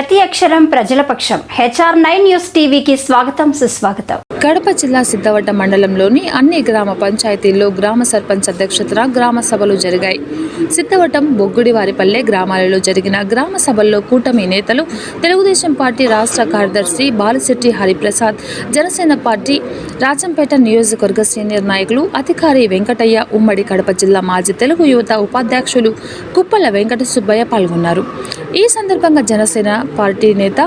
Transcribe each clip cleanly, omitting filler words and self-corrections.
ప్రతి అక్షరం ప్రజల పక్షం. HR9 న్యూస్ టీవీకి స్వాగతం, సుస్వాగతం. కడప జిల్లా సిద్ధవటం మండలంలోని అన్ని గ్రామ పంచాయతీల్లో గ్రామ సర్పంచ్ అధ్యక్షతన గ్రామ సభలు జరిగాయి. సిద్ధవటం, బొగ్గుడివారిపల్లె గ్రామాలలో జరిగిన గ్రామ సభల్లో కూటమి నేతలు, తెలుగుదేశం పార్టీ రాష్ట్ర కార్యదర్శి బాలిశెట్టి హరిప్రసాద్, జనసేన పార్టీ రాజంపేట నియోజకవర్గ సీనియర్ నాయకులు అధికారి వెంకటయ్య, ఉమ్మడి కడప జిల్లా మాజీ తెలుగు యువత ఉపాధ్యక్షులు కుప్పల వెంకట సుబ్బయ్య పాల్గొన్నారు. ఈ సందర్భంగా జనసేన పార్టీ నేత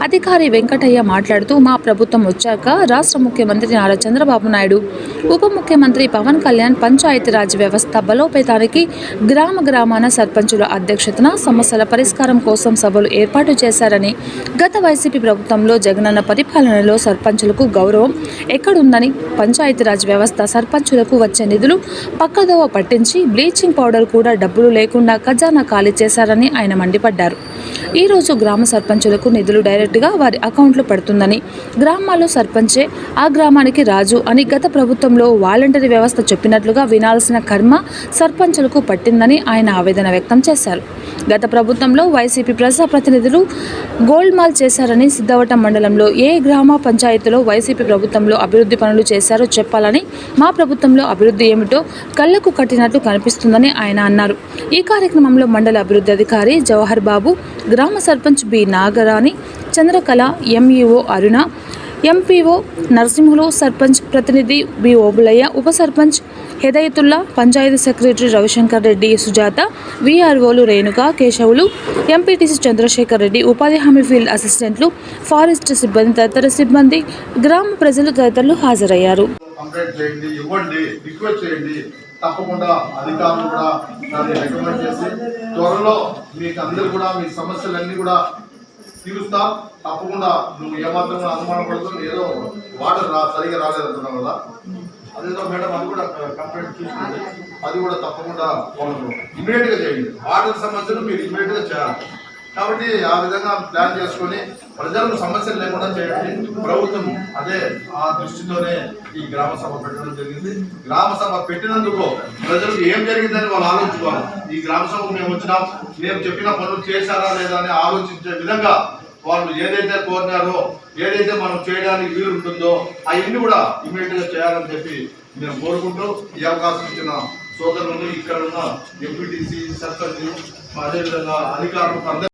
అధికారి వెంకటయ్య మాట్లాడుతూ, మా ప్రభుత్వం వచ్చాక రాష్ట్ర ముఖ్యమంత్రి నారా చంద్రబాబు నాయుడు, ఉప ముఖ్యమంత్రి పవన్ కళ్యాణ్ పంచాయతీరాజ్ వ్యవస్థ బలోపేతానికి గ్రామాన సర్పంచుల అధ్యక్షతన సమస్యల పరిష్కారం కోసం సభలు ఏర్పాటు చేశారని, గత వైసీపీ ప్రభుత్వంలో జగనన్న పరిపాలనలో సర్పంచులకు గౌరవం ఎక్కడుందని, పంచాయతీరాజ్ వ్యవస్థ సర్పంచులకు వచ్చే నిధులు పక్కదోవ పట్టించి బ్లీచింగ్ పౌడర్ కూడా డబ్బులు లేకుండా ఖజానా ఖాళీ చేశారని ఆయన మండిపడ్డారు. ఈ రోజు గ్రామ సర్పంచులకు నిధులు డైరెక్ట్గా వారి అకౌంట్లో పడుతుందని, గ్రామాల్లో సర్పంచే ఆ గ్రామానికి రాజు అని గత ప్రభుత్వంలో వాలంటరీ వ్యవస్థ చెప్పినట్లుగా వినాల్సిన కర్మ సర్పంచులకు పట్టిందని ఆయన ఆవేదన వ్యక్తం చేశారు. గత ప్రభుత్వంలో వైసీపీ ప్రజాప్రతినిధులు గోల్మాల్ చేశారని, సిద్ధవటం మండలంలో ఏ గ్రామ పంచాయతీలో వైసీపీ ప్రభుత్వంలో అభివృద్ధి పనులు చేశారో చెప్పాలని, మా ప్రభుత్వంలో అభివృద్ధి ఏమిటో కళ్లకు కట్టినట్లు కనిపిస్తుందని ఆయన అన్నారు. ఈ కార్యక్రమంలో మండల అభివృద్ధి అధికారి జవహర్ బాబు, గ్రామ సర్పంచ్ బి నాగరాణి, చంద్రకళ, ఎంఈఓ అరుణ, ఎంపీఓ నరసింహులు, సర్పంచ్ ప్రతినిధి బి ఓబులయ్య, ఉప సర్పంచ్ హెదయతుల్లా, పంచాయతీ సెక్రటరీ రవిశంకర్ రెడ్డి, సుజాత, వీఆర్ఓలు రేణుక, కేశవులు, ఎంపీటీసీ చంద్రశేఖర్ రెడ్డి, ఉపాధి హామీ ఫీల్డ్ అసిస్టెంట్లు, ఫారెస్ట్ సిబ్బంది తదితర సిబ్బంది, గ్రామ ప్రజలు తదితరులు హాజరయ్యారు. తప్పకుండా అధికారులు కూడా దాన్ని రికమెండ్ చేసి త్వరలో మీకు అందరూ కూడా మీ సమస్యలన్నీ కూడా తీరుస్తా. తప్పకుండా నువ్వు ఏమాత్రం అనుమానపడుతూ ఏదో వాటర్ సరిగా రాలేదంటున్నావు కదా, అదేదో మేడం అది కూడా కంప్లైంట్ చూసుకుంటే అది కూడా తప్పకుండా వాళ్ళకు ఇమీడియట్గా చేయండి. వాటర్ సమస్యలు మీరు ఇమీడియట్గా చేయాలి. కాబట్టి ఆ విధంగా ప్లాన్ చేసుకొని ప్రజలకు సమస్యలు లేకుండా చేయండి. ప్రభుత్వం అదే ఆ దృష్టితోనే ఈ గ్రామ సభ పెట్టడం జరిగింది. గ్రామ సభ పెట్టినందుకు ప్రజలకు ఏం జరిగిందని వాళ్ళు ఆలోచించుకోవాలి. ఈ గ్రామ సభకు మేము వచ్చినాం, మేము చెప్పిన పనులు చేశారా లేదా అని ఆలోచించే విధంగా వాళ్ళు ఏదైతే కోరినారో, ఏదైతే మనం చేయడానికి వీలు ఉంటుందో అవన్నీ కూడా ఇమీడియట్గా చేయాలని చెప్పి మేము కోరుకుంటూ ఈ అవకాశం ఇచ్చిన సోదరులు, ఇక్కడ ఉన్న ఎంపీటీసీ, సర్పంచ్, అదేవిధంగా అధికారులు